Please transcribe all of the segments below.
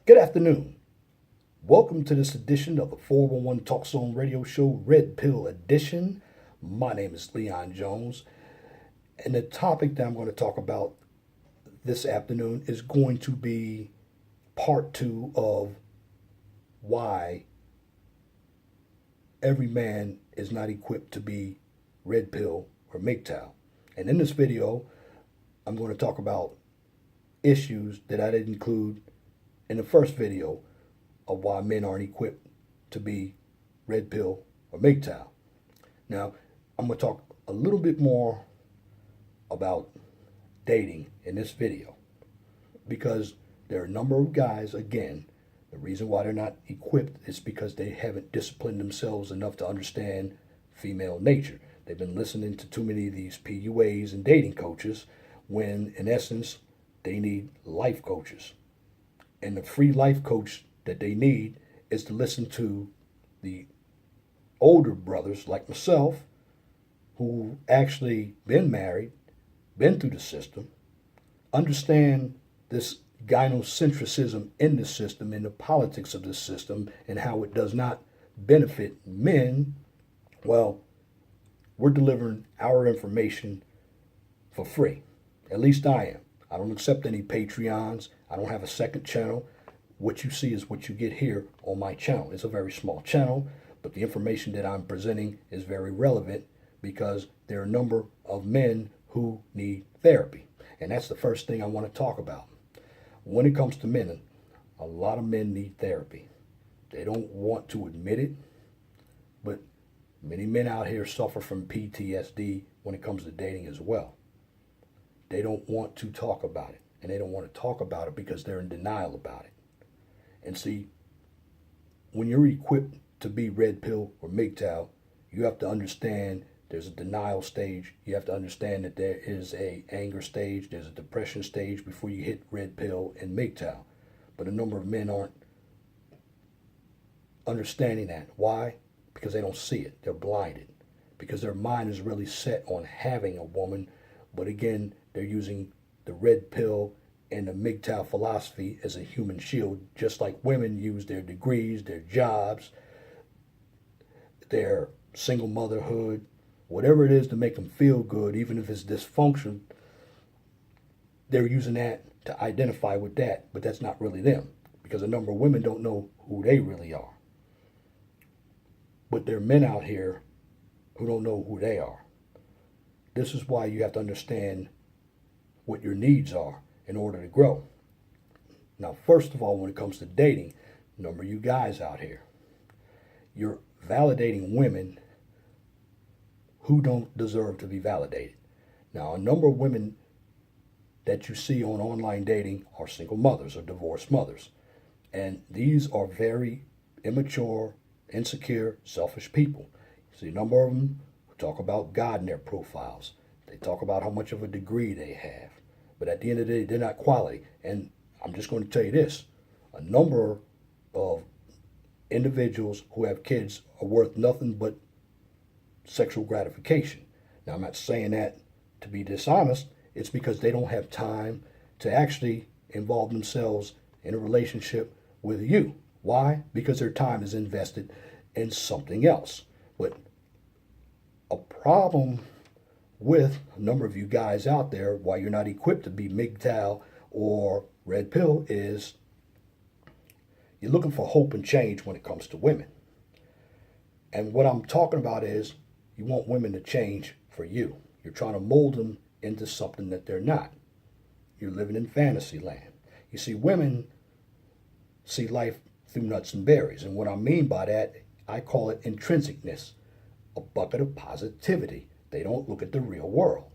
Good afternoon. Welcome to this edition of the 411 Talk Zone Radio Show, Red Pill Edition. My name is Leon Jones, and the topic that I'm going to talk about this afternoon is going to be part two of why every man is not equipped to be red pill or MGTOW. And in this video, I'm going to talk about issues that I didn't include in the first video of why men aren't equipped to be red pill or MGTOW. Now, I'm going to talk a little bit more about dating in this video because there are a number of guys, again, the reason why they're not equipped is because they haven't disciplined themselves enough to understand female nature. They've been listening to too many of these PUAs and dating coaches when, in essence, they need life coaches. And the free life coach that they need is to listen to the older brothers like myself who actually been married, been through the system, understand this gynocentrism in the system and the politics of the system and how it does not benefit men. Well, we're delivering our information for free. At least I am. I don't accept any Patreons. I don't have a second channel. What you see is what you get here on my channel. It's a very small channel, but the information that I'm presenting is very relevant because there are a number of men who need therapy. And that's the first thing I want to talk about. When it comes to men, a lot of men need therapy. They don't want to admit it, but many men out here suffer from PTSD when it comes to dating as well. They don't want to talk about it, and they don't want to talk about it because they're in denial about it. And see, when you're equipped to be red pill or MGTOW, you have to understand there's a denial stage. You have to understand that there is a anger stage, there's a depression stage before you hit red pill and MGTOW. But a number of men aren't understanding that. Why? Because they don't see it. They're blinded. Because their mind is really set on having a woman. But again, they're using the red pill and the MGTOW philosophy as a human shield, just like women use their degrees, their jobs, their single motherhood, whatever it is to make them feel good, even if it's dysfunction, they're using that to identify with that, but that's not really them because a number of women don't know who they really are. But there are men out here who don't know who they are. This is why you have to understand what your needs are in order to grow. Now, first of all, when it comes to dating, a number of you guys out here, you're validating women who don't deserve to be validated. Now, a number of women that you see on online dating are single mothers or divorced mothers. And these are very immature, insecure, selfish people. You see a number of them who talk about God in their profiles. They talk about how much of a degree they have. But at the end of the day, they're not quality. And I'm just going to tell you this. A number of individuals who have kids are worth nothing but sexual gratification. Now, I'm not saying that to be dishonest. It's because they don't have time to actually involve themselves in a relationship with you. Why? Because their time is invested in something else. But a problem with a number of you guys out there, why you're not equipped to be MGTOW or red pill, is you're looking for hope and change when it comes to women. And what I'm talking about is you want women to change for you. You're trying to mold them into something that they're not. You're living in fantasy land. You see, women see life through nuts and berries. And what I mean by that, I call it intrinsicness, a bucket of positivity. They don't look at the real world.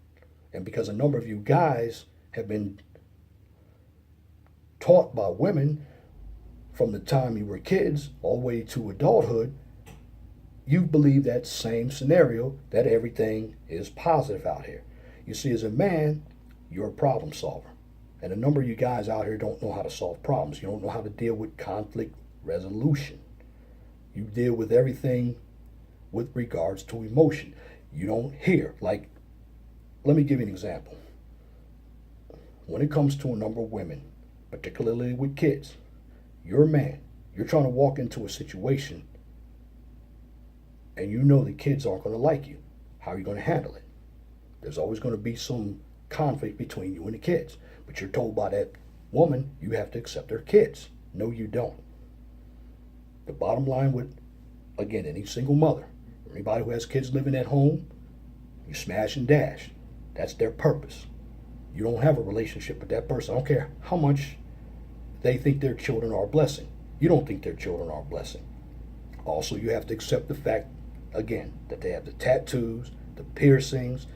And because a number of you guys have been taught by women from the time you were kids all the way to adulthood, you believe that same scenario, that everything is positive out here. You see, as a man, you're a problem solver. And a number of you guys out here don't know how to solve problems. You don't know how to deal with conflict resolution. You deal with everything with regards to emotion. You don't hear. Like, let me give you an example. When it comes to a number of women, particularly with kids, You're a man. You're trying to walk into a situation and you know the kids aren't going to like you. How are you going to handle it? There's always going to be some conflict between you and the kids. But you're told by that woman you have to accept their kids. No, you don't. The bottom line with, again, any single mother, anybody who has kids living at home, you smash and dash. That's their purpose. You don't have a relationship with that person. I don't care how much they think their children are a blessing. You don't think their children are a blessing. Also, you have to accept the fact, again, that they have the tattoos, the piercings.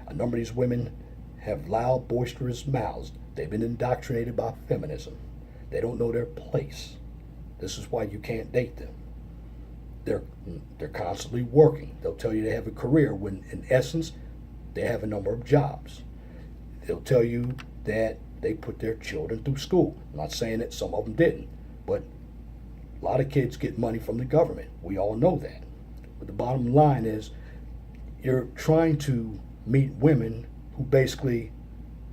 A number of these women have loud, boisterous mouths. They've been indoctrinated by feminism. They don't know their place. This is why you can't date them. They're constantly working. They'll tell you they have a career when, in essence, they have a number of jobs. They'll tell you that they put their children through school. I'm not saying that some of them didn't, but a lot of kids get money from the government. We all know that. But the bottom line is you're trying to meet women who basically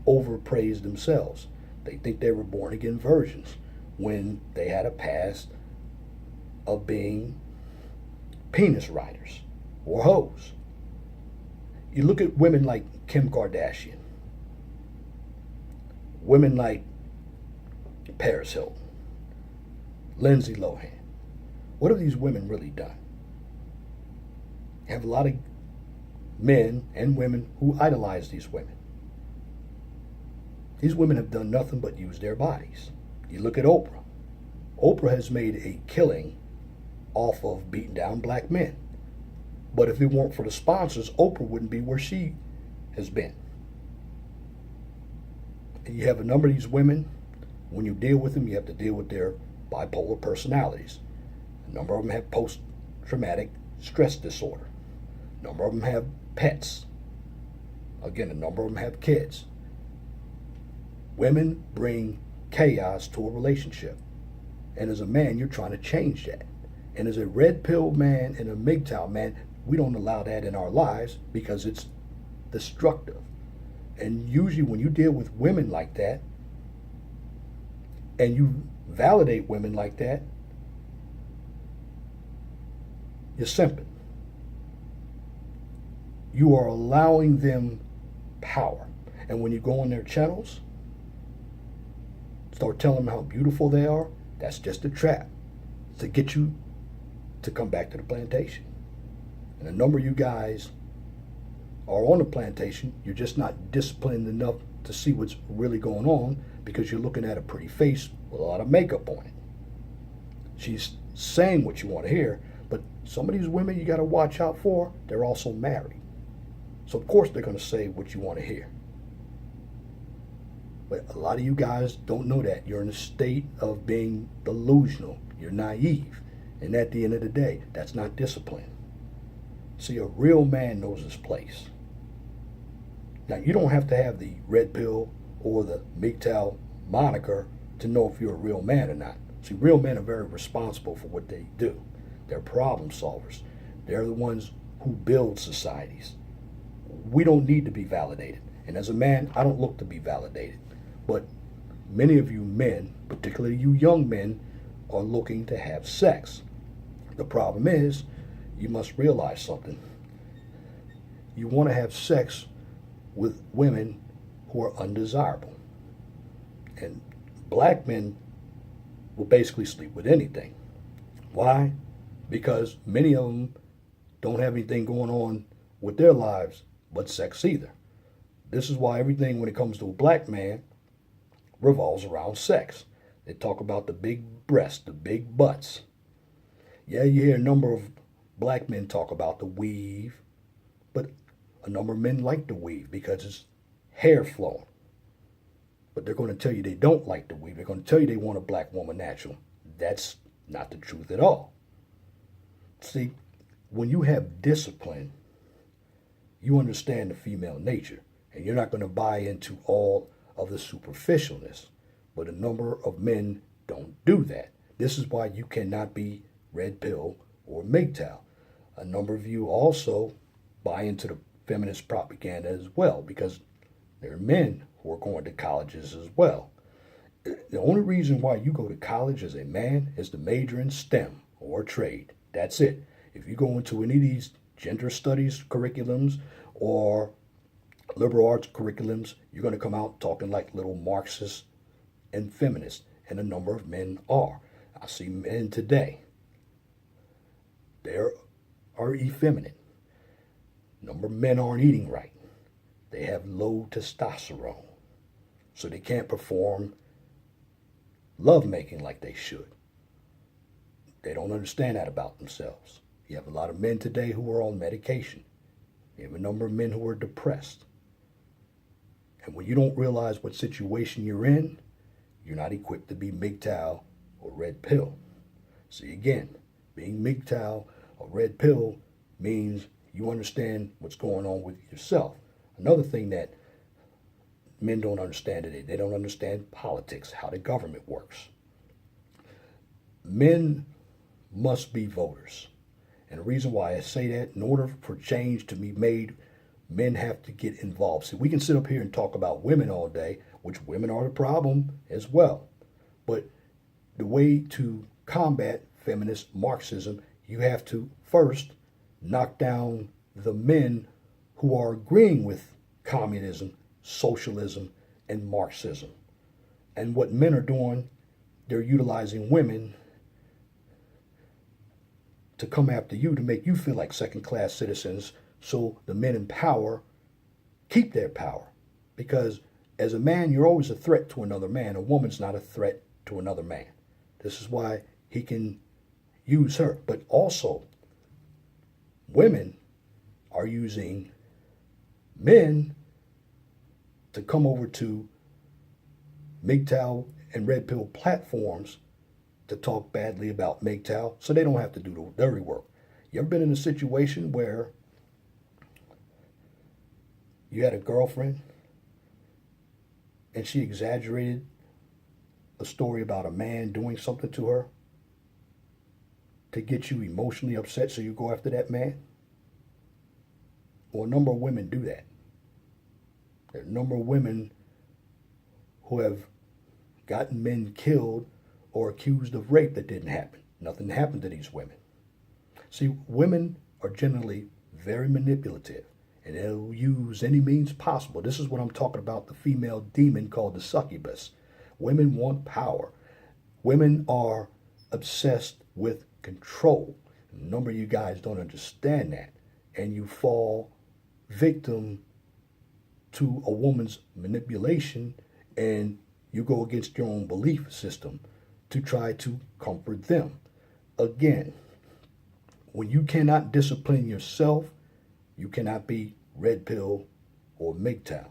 overpraise themselves. They think they were born again virgins when they had a past of being penis riders or hoes. You look at women like Kim Kardashian, women like Paris Hilton, Lindsay Lohan. What have these women really done? You have a lot of men and women who idolize these women. These women have done nothing but use their bodies. You look at Oprah. Oprah has made a killing off of beating down black men. But if it weren't for the sponsors, Oprah wouldn't be where she has been. And you have a number of these women, when you deal with them, you have to deal with their bipolar personalities. A number of them have post-traumatic stress disorder. A number of them have pets. Again, a number of them have kids. Women bring chaos to a relationship. And as a man, you're trying to change that. And as a red pill man and a MGTOW man, we don't allow that in our lives because it's destructive. And usually when you deal with women like that, and you validate women like that, you're simping. You are allowing them power. And when you go on their channels, start telling them how beautiful they are, that's just a trap to get you to come back to the plantation. And a number of you guys are on the plantation, you're just not disciplined enough to see what's really going on because you're looking at a pretty face with a lot of makeup on it. She's saying what you want to hear, but some of these women you got to watch out for, they're also married. So of course they're going to say what you want to hear. But a lot of you guys don't know that. You're in a state of being delusional. You're naive. And at the end of the day, that's not discipline. See, a real man knows his place. Now, you don't have to have the red pill or the MGTOW moniker to know if you're a real man or not. See, real men are very responsible for what they do. They're problem solvers. They're the ones who build societies. We don't need to be validated. And as a man, I don't look to be validated. But many of you men, particularly you young men, are looking to have sex. The problem is, you must realize something. You want to have sex with women who are undesirable. And black men will basically sleep with anything. Why? Because many of them don't have anything going on with their lives but sex either. This is why everything when it comes to a black man revolves around sex. They talk about the big breasts, the big butts. Yeah, you hear a number of black men talk about the weave, but a number of men like the weave because it's hair flowing. But they're going to tell you they don't like the weave. They're going to tell you they want a black woman natural. That's not the truth at all. See, when you have discipline, you understand the female nature, and you're not going to buy into all of the superficialness. But a number of men don't do that. This is why you cannot be red pill or MGTOW. A number of you also buy into the feminist propaganda as well because there are men who are going to colleges as well. The only reason why you go to college as a man is to major in STEM or trade. That's it. If you go into any of these gender studies curriculums or liberal arts curriculums, you're going to come out talking like little Marxists and feminists, and a number of men are. I see men today. They are effeminate. A number of men aren't eating right. They have low testosterone, so they can't perform lovemaking like they should. They don't understand that about themselves. You have a lot of men today who are on medication. You have a number of men who are depressed. And when you don't realize what situation you're in, you're not equipped to be MGTOW or red pill. See, again, being MGTOW or red pill means you understand what's going on with yourself. Another thing that men don't understand today, they don't understand politics, how the government works. Men must be voters. And the reason why I say that, in order for change to be made, men have to get involved. See, we can sit up here and talk about women all day, which women are the problem as well. But the way to combat feminist Marxism, you have to first knock down the men who are agreeing with communism, socialism, and Marxism. And what men are doing, they're utilizing women to come after you to make you feel like second-class citizens, so the men in power keep their power. Because as a man, you're always a threat to another man. A woman's not a threat to another man. This is why he can use her. But also, women are using men to come over to MGTOW and red pill platforms to talk badly about MGTOW so they don't have to do the dirty work. You ever been in a situation where you had a girlfriend and she exaggerated a story about a man doing something to her to get you emotionally upset so you go after that man? Well, a number of women do that. There are a number of women who have gotten men killed or accused of rape that didn't happen. Nothing happened to these women. See, women are generally very manipulative, and they'll use any means possible. This is what I'm talking about, the female demon called the succubus. Women want power. Women are obsessed with control. A number of you guys don't understand that, and you fall victim to a woman's manipulation, and you go against your own belief system to try to comfort them. Again, when you cannot discipline yourself, you cannot be red pill or MGTOW,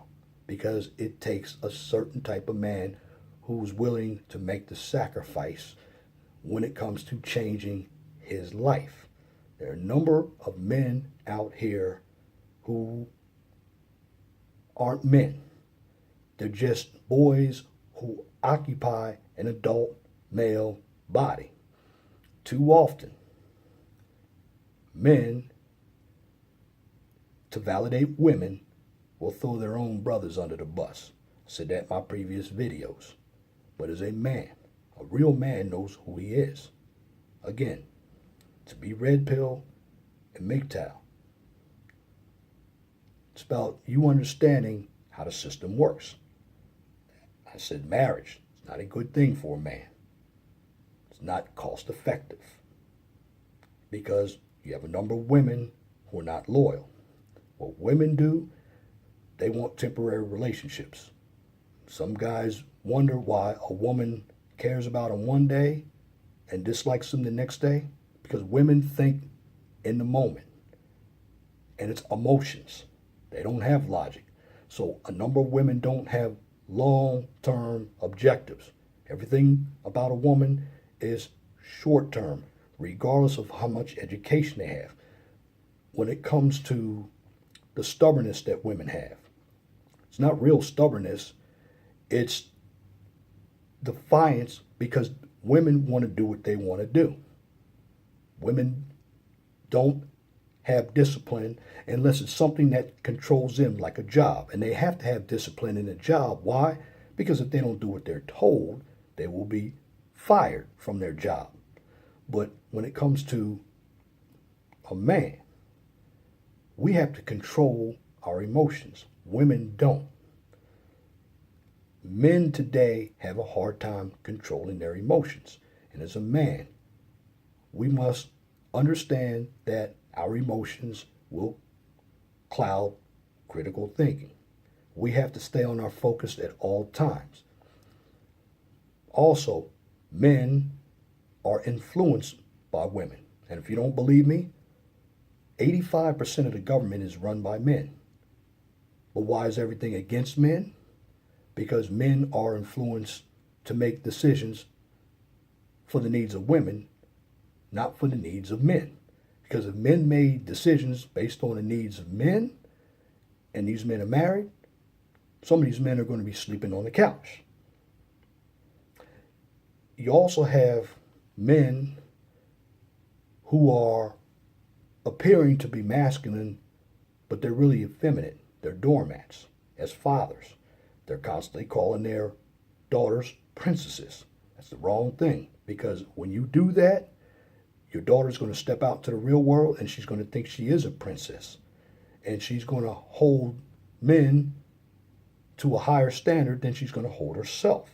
because it takes a certain type of man who's willing to make the sacrifice when it comes to changing his life. There are a number of men out here who aren't men. They're just boys who occupy an adult male body. Too often, men, to validate women, will throw their own brothers under the bus. I said that in my previous videos. But as a man, a real man knows who he is. Again, to be red pill and MGTOW, it's about you understanding how the system works. I said marriage is not a good thing for a man. It's not cost effective because you have a number of women who are not loyal. What women do, they want temporary relationships. Some guys wonder why a woman cares about him one day and dislikes him the next day, because women think in the moment, and it's emotions. They don't have logic. So a number of women don't have long-term objectives. Everything about a woman is short-term, regardless of how much education they have. When it comes to the stubbornness that women have, it's not real stubbornness, it's defiance, because women want to do what they want to do. Women don't have discipline unless it's something that controls them, like a job. And they have to have discipline in a job. Why? Because if they don't do what they're told, they will be fired from their job. But when it comes to a man, we have to control our emotions. Women don't. Men today have a hard time controlling their emotions. And as a man, we must understand that our emotions will cloud critical thinking. We have to stay on our focus at all times. Also, men are influenced by women. And if you don't believe me, 85% of the government is run by men. But why is everything against men? Because men are influenced to make decisions for the needs of women, not for the needs of men. Because if men made decisions based on the needs of men, and these men are married, some of these men are going to be sleeping on the couch. You also have men who are appearing to be masculine, but they're really effeminate. They're doormats. As fathers, they're constantly calling their daughters princesses. That's the wrong thing, because when you do that, your daughter's going to step out to the real world and she's going to think she is a princess. And she's going to hold men to a higher standard than she's going to hold herself.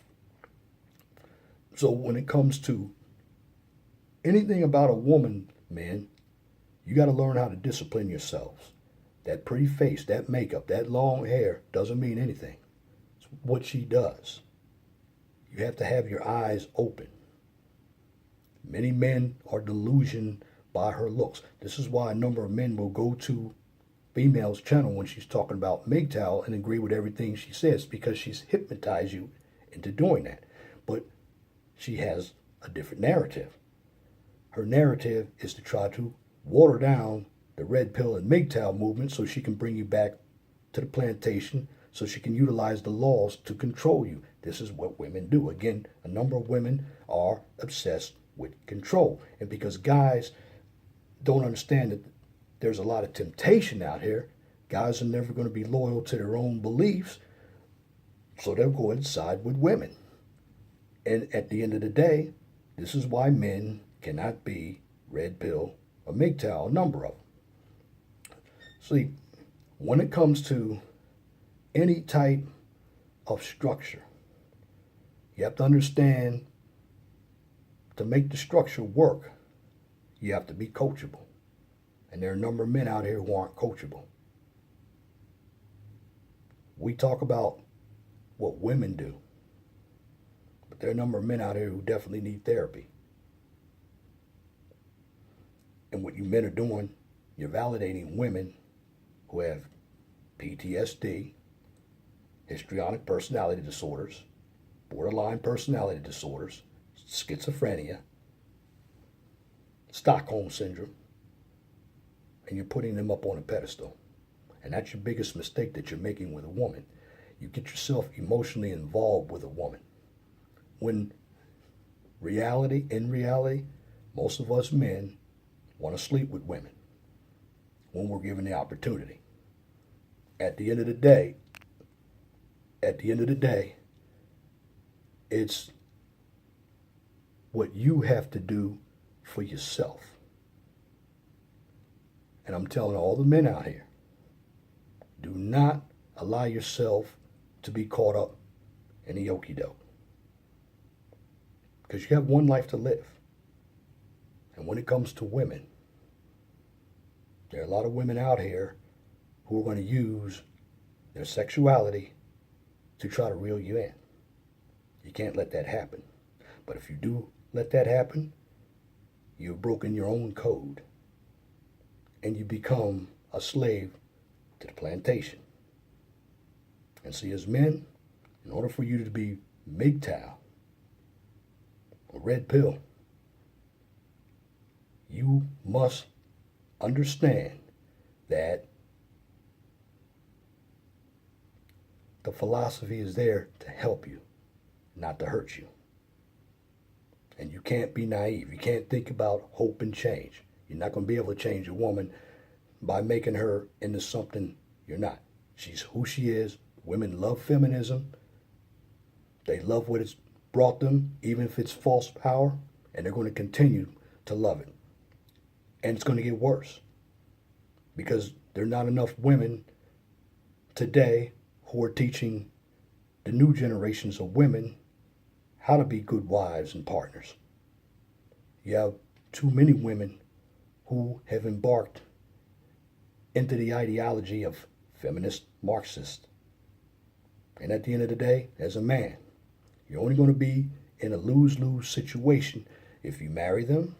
So when it comes to anything about a woman, men, you got to learn how to discipline yourselves. That pretty face, that makeup, that long hair doesn't mean anything. It's what she does. You have to have your eyes open. Many men are delusioned by her looks. This is why a number of men will go to female's channel when she's talking about MGTOW and agree with everything she says, because she's hypnotized you into doing that. But she has a different narrative. Her narrative is to try to water down the red pill and MGTOW movement so she can bring you back to the plantation, so she can utilize the laws to control you. This is what women do. Again, a number of women are obsessed with control. And because guys don't understand that there's a lot of temptation out here, guys are never going to be loyal to their own beliefs, so they'll go and side with women. And at the end of the day, this is why men cannot be red pill or MGTOW, a number of them. See, when it comes to any type of structure, you have to understand, to make the structure work, you have to be coachable. And there are a number of men out here who aren't coachable. We talk about what women do, but there are a number of men out here who definitely need therapy. And what you men are doing, you're validating women who have PTSD, histrionic personality disorders, borderline personality disorders, schizophrenia, Stockholm syndrome, and you're putting them up on a pedestal. And that's your biggest mistake that you're making with a woman. You get yourself emotionally involved with a woman. When in reality, most of us men want to sleep with women when we're given the opportunity. At the end of the day, it's what you have to do for yourself. And I'm telling all the men out here, do not allow yourself to be caught up in the okie doke. Because you have one life to live. And when it comes to women, there are a lot of women out here who are going to use their sexuality to try to reel you in. You can't let that happen. But if you do let that happen, you've broken your own code. And you become a slave to the plantation. And see, as men, in order for you to be MGTOW, or red pill, you must understand that the philosophy is there to help you, not to hurt you. And you can't be naive. You can't think about hope and change. You're not going to be able to change a woman by making her into something you're not. She's who she is. Women love feminism. They love what it's brought them, even if it's false power, and they're going to continue to love it. And it's going to get worse because there are not enough women today who are teaching the new generations of women how to be good wives and partners. You have too many women who have embarked into the ideology of feminist Marxist. And at the end of the day, as a man, you're only going to be in a lose-lose situation if you marry them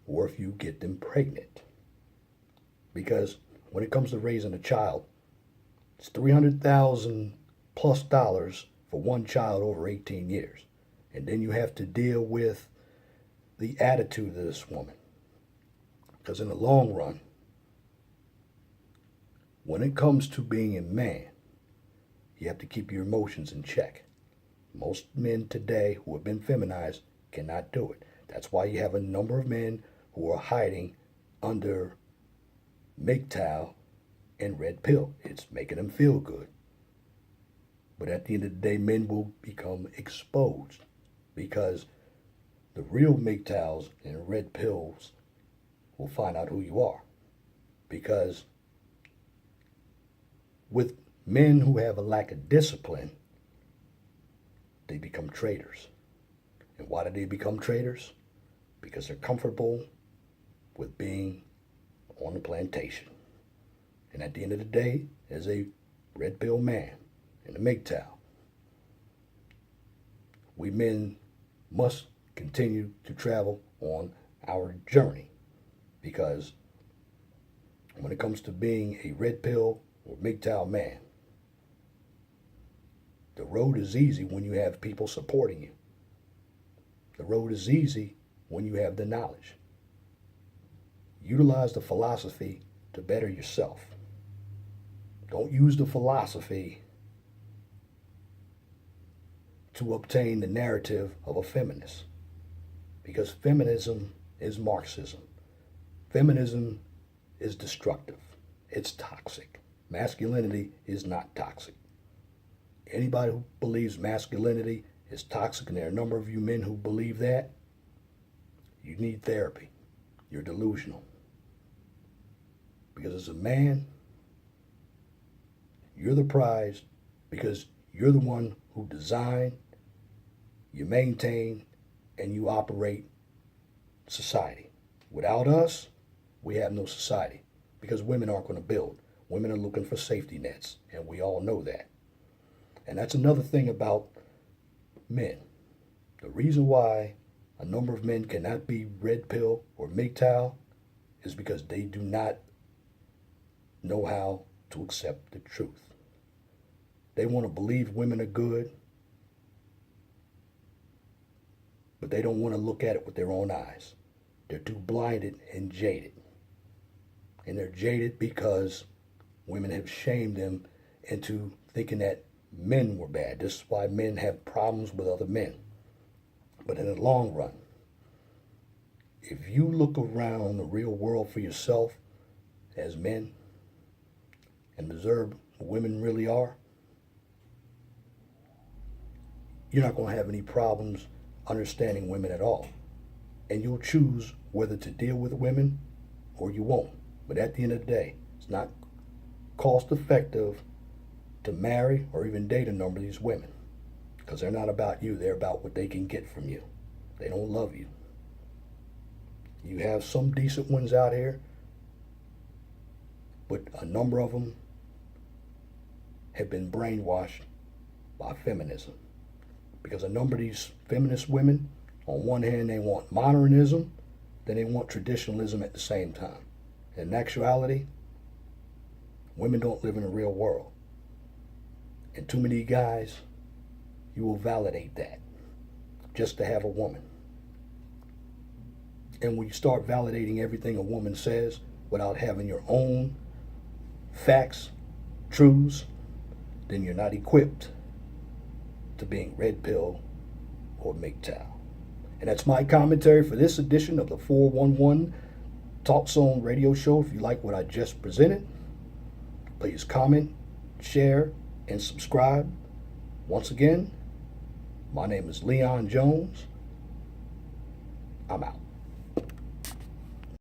or if you get them pregnant. Because when it comes to raising a child, it's $300,000 plus for one child over 18 years. And then you have to deal with the attitude of this woman. Because in the long run, when it comes to being a man, you have to keep your emotions in check. Most men today who have been feminized cannot do it. That's why you have a number of men who are hiding under MGTOW and red pill. It's making them feel good. But at the end of the day, men will become exposed because the real MGTOWs and red pills will find out who you are. Because with men who have a lack of discipline, they become traitors. And why do they become traitors? Because they're comfortable with being on the plantation. And at the end of the day, as a red pill man in a MGTOW, we men must continue to travel on our journey. Because when it comes to being a red pill or MGTOW man, the road is easy when you have people supporting you. The road is easy when you have the knowledge. Utilize the philosophy to better yourself. Don't use the philosophy to obtain the narrative of a feminist. Because feminism is Marxism. Feminism is destructive. It's toxic. Masculinity is not toxic. Anybody who believes masculinity is toxic, and there are a number of you men who believe that, you need therapy. You're delusional. Because as a man, you're the prize because you're the one who design, you maintain, and you operate society. Without us, we have no society because women aren't going to build. Women are looking for safety nets, and we all know that. And that's another thing about men. The reason why a number of men cannot be red pill or MGTOW is because they do not know how to accept the truth. They want to believe women are good, but they don't want to look at it with their own eyes. They're too blinded and jaded. And they're jaded because women have shamed them into thinking that men were bad. This is why men have problems with other men. But in the long run, if you look around the real world for yourself as men and observe who women really are, you're not going to have any problems understanding women at all. And you'll choose whether to deal with women or you won't. But at the end of the day, it's not cost effective to marry or even date a number of these women because they're not about you. They're about what they can get from you. They don't love you. You have some decent ones out here, but a number of them have been brainwashed by feminism. Because a number of these feminist women, on one hand, they want modernism, then they want traditionalism at the same time. In actuality, women don't live in a real world. And too many guys, you will validate that just to have a woman. And when you start validating everything a woman says without having your own facts, truths, then you're not equipped to being red pill or MGTOW. And that's my commentary for this edition of the 411 Talk Zone radio show. If you like what I just presented, please comment, share, and subscribe. Once again, My name is Leon Jones. I'm out.